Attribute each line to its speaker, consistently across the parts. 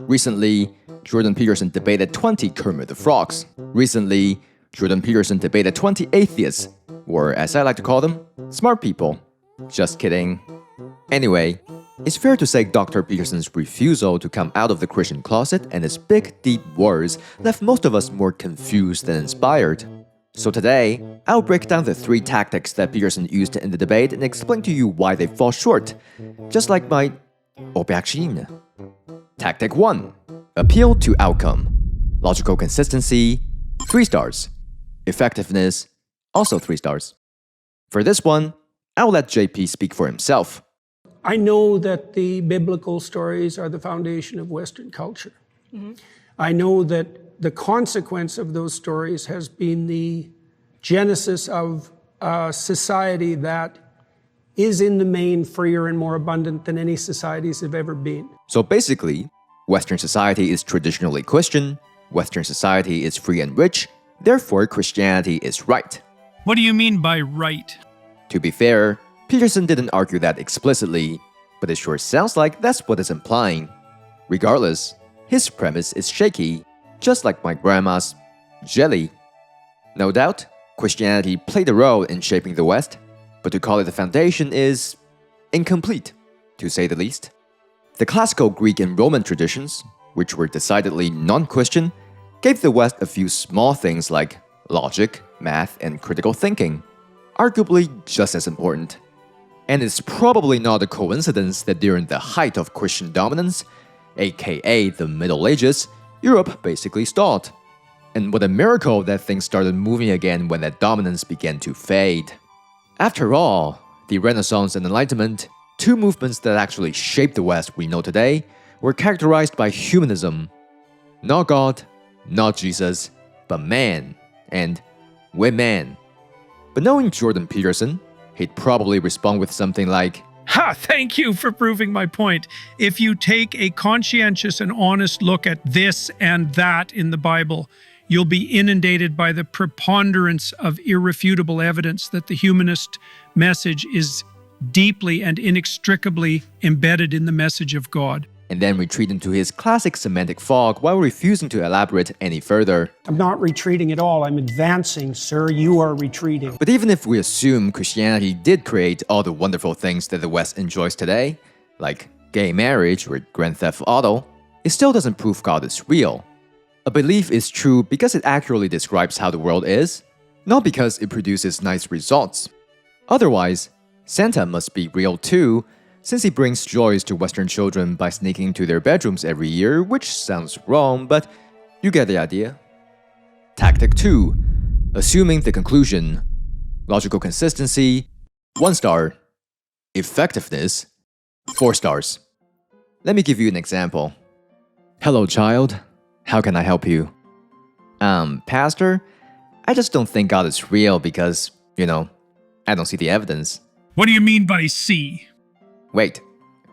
Speaker 1: Recently, Jordan Peterson debated 20 Kermit the Frogs. Recently, Jordan Peterson debated 20 atheists, or as I like to call them, smart people. Just kidding. Anyway, it's fair to say Dr. Peterson's refusal to come out of the Christian closet and his big, deep words left most of us more confused than inspired. So today, I'll break down the 3 tactics that Peterson used in the debate and explain to you why they fall short, just like my aubergine. Tactic 1. Appeal to outcome. Logical consistency, 3 stars. Effectiveness, also 3 stars. For this one, I'll let JP speak for himself.
Speaker 2: I know that the biblical stories are the foundation of Western culture. I know that the consequence of those stories has been the genesis of a society that is in the main freer and more abundant than any societies have ever been.
Speaker 1: So basically, Western society is traditionally Christian, Western society is free and rich, therefore Christianity is right.
Speaker 3: What do you mean by right?
Speaker 1: To be fair, Peterson didn't argue that explicitly, but it sure sounds like that's what it's implying. Regardless, his premise is shaky, just like my grandma's jelly. No doubt, Christianity played a role in shaping the West, but to call it the foundation is incomplete, to say the least. The classical Greek and Roman traditions, which were decidedly non-Christian, gave the West a few small things like logic, math, and critical thinking, arguably just as important. And it's probably not a coincidence that during the height of Christian dominance, aka the Middle Ages, Europe basically stalled. And what a miracle that things started moving again when that dominance began to fade. After all, the Renaissance and Enlightenment, 2 movements that actually shaped the West we know today, were characterized by humanism. Not God, not Jesus, but man, and women. But knowing Jordan Peterson, he'd probably respond with something like,
Speaker 3: Ha! Thank you for proving my point. If you take a conscientious and honest look at this and that in the Bible, you'll be inundated by the preponderance of irrefutable evidence that the humanist message is deeply and inextricably embedded in the message of God.
Speaker 1: and then retreat into his classic semantic fog while refusing to elaborate any further.
Speaker 2: I'm not retreating at all. I'm advancing, sir. You are retreating.
Speaker 1: But even if we assume Christianity did create all the wonderful things that the West enjoys today, like gay marriage or Grand Theft Auto, it still doesn't prove God is real. A belief is true because it accurately describes how the world is, not because it produces nice results. Otherwise, Santa must be real too, since he brings joys to Western children by sneaking into their bedrooms every year, which sounds wrong, but you get the idea. Tactic 2. Assuming the conclusion. Logical consistency, 1 star. Effectiveness, 4 stars. Let me give you an example. Hello, child. How can I help you? Pastor, I just don't think God is real because, I don't see the evidence.
Speaker 3: What do you mean by see?
Speaker 1: Wait,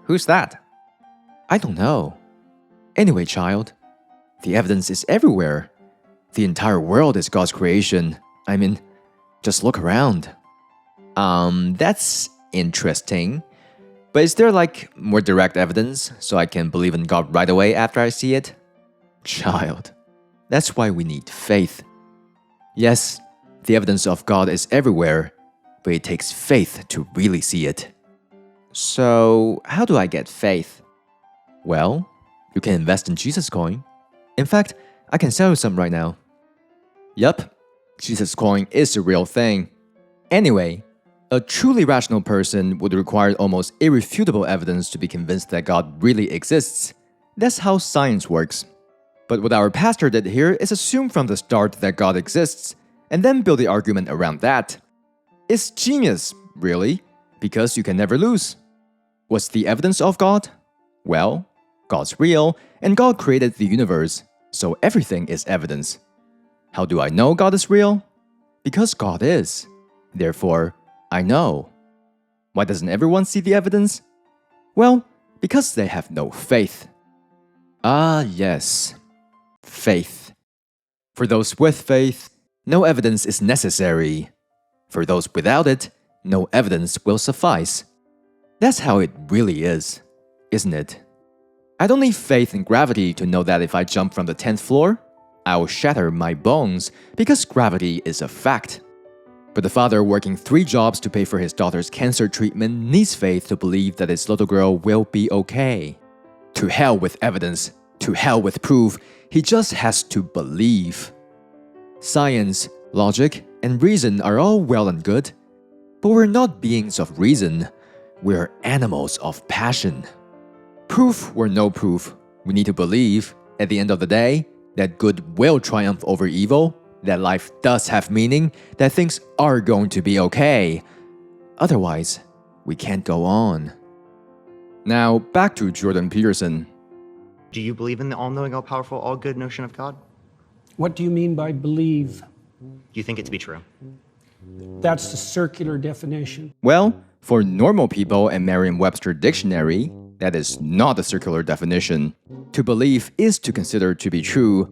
Speaker 1: who's that? I don't know. Anyway, child, the evidence is everywhere. The entire world is God's creation. I mean, just look around. That's interesting. But is there more direct evidence so I can believe in God right away after I see it? Child, that's why we need faith. Yes, the evidence of God is everywhere, but it takes faith to really see it. So, how do I get faith? Well, you can invest in Jesus coin. In fact, I can sell you some right now. Yup, Jesus coin is a real thing. Anyway, a truly rational person would require almost irrefutable evidence to be convinced that God really exists. That's how science works. But what our pastor did here is assume from the start that God exists, and then build the argument around that. It's genius, really, because you can never lose. What's the evidence of God? Well, God's real, and God created the universe, so everything is evidence. How do I know God is real? Because God is. Therefore, I know. Why doesn't everyone see the evidence? Well, because they have no faith. Ah, yes. Faith. For those with faith, no evidence is necessary. For those without it, no evidence will suffice. That's how it really is, isn't it? I don't need faith in gravity to know that if I jump from the 10th floor, I will shatter my bones because gravity is a fact. But the father working 3 jobs to pay for his daughter's cancer treatment needs faith to believe that his little girl will be okay. To hell with evidence, to hell with proof, he just has to believe. Science, logic, and reason are all well and good, but we're not beings of reason, we're animals of passion. Proof or no proof, we need to believe, at the end of the day, that good will triumph over evil, that life does have meaning, that things are going to be okay. Otherwise, we can't go on. Now, back to Jordan Peterson.
Speaker 4: Do you believe in the all-knowing, all-powerful, all-good notion of God?
Speaker 2: What do you mean by believe?
Speaker 4: Do you think it to be true?
Speaker 2: That's the circular definition.
Speaker 1: Well, for normal people and Merriam-Webster dictionary, that is not a circular definition. To believe is to consider to be true.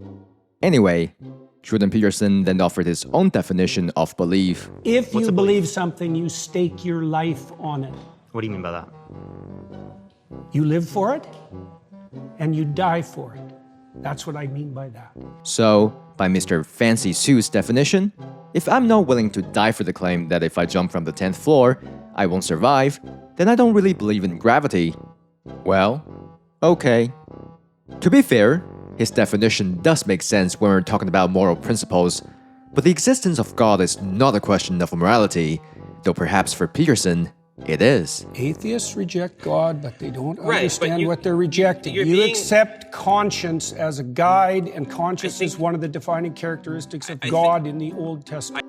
Speaker 1: Anyway, Jordan Peterson then offered his own definition of belief.
Speaker 2: If
Speaker 4: What's
Speaker 2: you
Speaker 4: a
Speaker 2: believe
Speaker 4: belief?
Speaker 2: something, you stake your life on it.
Speaker 4: What do you mean by that?
Speaker 2: You live for it, and you die for it. That's what I mean by that.
Speaker 1: So, by Mr. Fancy Sue's definition, if I'm not willing to die for the claim that if I jump from the 10th floor, I won't survive, then I don't really believe in gravity. Well, okay. To be fair, his definition does make sense when we're talking about moral principles, but the existence of God is not a question of morality, though perhaps for Peterson, it is.
Speaker 2: Atheists reject God, but they don't
Speaker 5: Right, but
Speaker 2: understand
Speaker 5: you-
Speaker 2: what they're rejecting.
Speaker 5: you're
Speaker 2: You
Speaker 5: being-
Speaker 2: accept conscience as a guide, and conscience
Speaker 5: think-
Speaker 2: is one of the defining characteristics of
Speaker 5: I think-
Speaker 2: God in the Old Testament.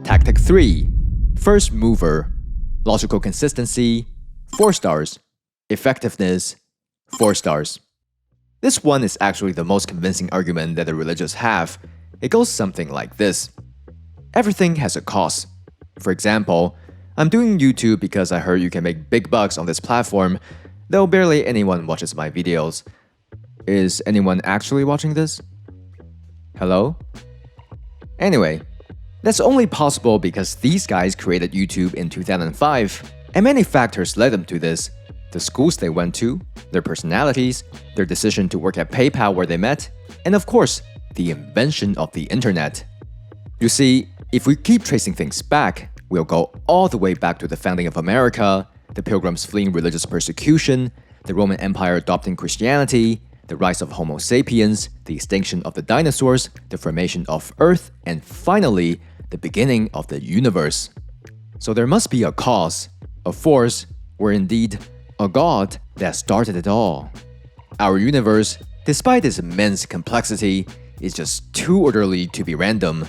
Speaker 1: Tactic 3. First mover. Logical consistency, 4 stars. Effectiveness, 4 stars. This one is actually the most convincing argument that the religious have. It goes something like this. Everything has a cost. For example, I'm doing YouTube because I heard you can make big bucks on this platform, though barely anyone watches my videos. Is anyone actually watching this? Hello? Anyway, that's only possible because these guys created YouTube in 2005, and many factors led them to this. The schools they went to, their personalities, their decision to work at PayPal where they met, and of course, the invention of the internet. You see, if we keep tracing things back, we'll go all the way back to the founding of America, the Pilgrims fleeing religious persecution, the Roman Empire adopting Christianity, the rise of Homo sapiens, the extinction of the dinosaurs, the formation of Earth, and finally, the beginning of the universe. So there must be a cause, a force, or indeed, a God that started it all. Our universe, despite its immense complexity, is just too orderly to be random.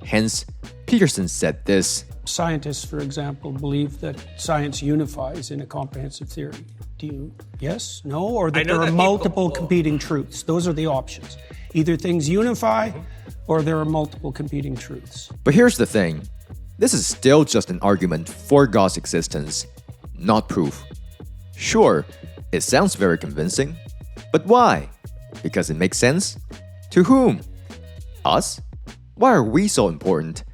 Speaker 1: Hence, Peterson said this.
Speaker 2: Scientists, for example, believe that science unifies in a comprehensive theory. Do you? Yes? No? Or that
Speaker 5: I know
Speaker 2: there are
Speaker 5: that people-
Speaker 2: multiple competing truths? Those are the options. Either things unify, or there are multiple competing truths.
Speaker 1: But here's the thing. This is still just an argument for God's existence, not proof. Sure, it sounds very convincing. But why? Because it makes sense? To whom? Us? Why are we so important?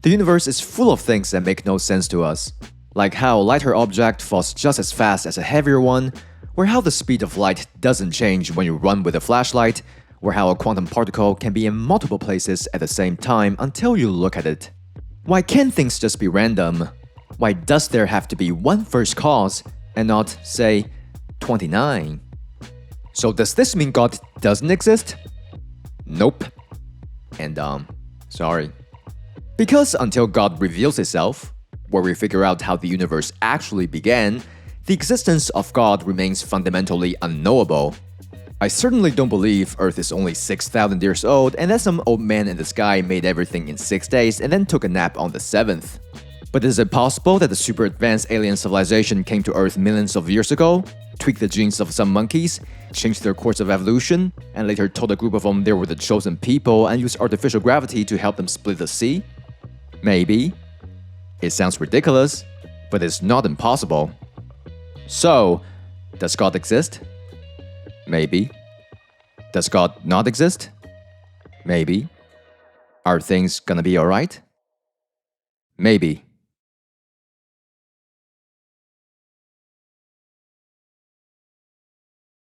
Speaker 1: The universe is full of things that make no sense to us. Like how a lighter object falls just as fast as a heavier one, or how the speed of light doesn't change when you run with a flashlight, or how a quantum particle can be in multiple places at the same time until you look at it. Why can't things just be random? Why does there have to be one first cause and not, say, 29? So does this mean God doesn't exist? Nope. And sorry. Because until God reveals itself, where we figure out how the universe actually began, the existence of God remains fundamentally unknowable. I certainly don't believe Earth is only 6,000 years old and that some old man in the sky made everything in 6 days and then took a nap on the 7th. But is it possible that the super advanced alien civilization came to Earth millions of years ago, tweaked the genes of some monkeys, changed their course of evolution, and later told a group of them they were the chosen people and used artificial gravity to help them split the sea? Maybe. It sounds ridiculous, but it's not impossible. So, does God exist? Maybe. Does God not exist? Maybe. Are things gonna be alright? Maybe.